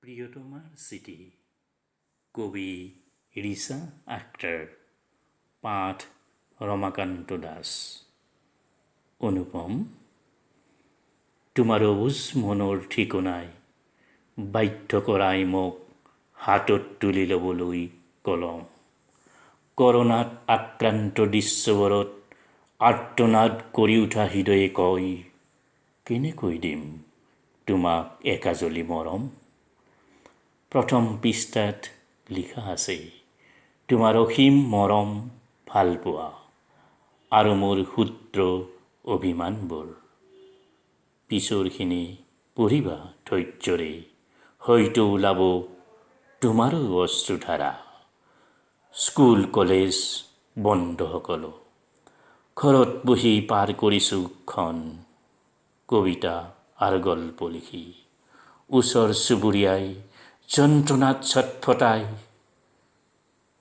প্ৰিয়তমাৰ চিঠি কবি ৰিসা আক্তাৰ, পাঠ ৰমাকান্ত দাস। অনুপম, তোমাৰ অবুজ মনৰ ঠিকনাই বাধ্য কৰাই মোক হাতত তুলি ল'বলৈ কলম। কৰোণাত আক্ৰান্ত দৃশ্যবোৰত আৰ্তনাদ কৰি উঠা হৃদয়ে কয়, কেনেকৈ দিম তোমাক একাজলি মৰম। প্ৰথম পৃষ্ঠাত লিখা আছে, তোমাৰ অসীম মৰম ভালপোৱা আৰু মোৰ ক্ষুদ্ৰ অভিমানবোৰ। পিছৰখিনি পঢ়িবা ধৈৰ্যৰে, হয়তো ওলাব তোমাৰো অশ্ৰুধাৰা। স্কুল কলেজ বন্ধ সকলো, ঘৰত বহি পাৰ কৰিছোঁ ক্ষণ, কবিতা আৰু গল্প লিখি। ওচৰ চুবুৰীয়াই যন্ত্ৰণাত ছটফটাই,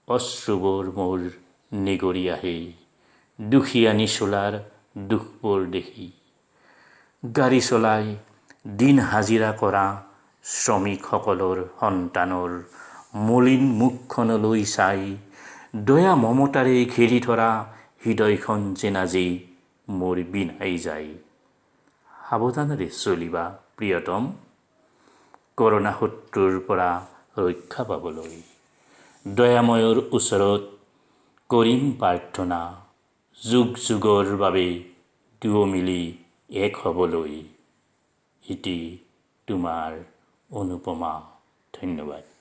অশ্ৰুবোৰ মোৰ নিগৰি আহে দুখীয়া নিচলাৰ দুখবোৰ দেখি। গাড়ী চলাই দিন হাজিৰা কৰা শ্ৰমিকসকলৰ সন্তানৰ মলিন মুখখনলৈ চাই দয়া মমতাৰে ঘেৰি ধৰা হৃদয়খন যেন আজি মোৰ বিনাই যায়। সাৱধানেৰে চলিবা প্ৰিয়তম, কৰোণা শত্ৰুৰ পৰা ৰক্ষা পাবলৈ। দয়াময়ৰ ওচৰত কৰিম প্ৰাৰ্থনা, যুগ যুগৰ বাবে দুয়ো মিলি এক হ'বলৈ। ইতি তোমাৰ অনুপমা। ধন্যবাদ।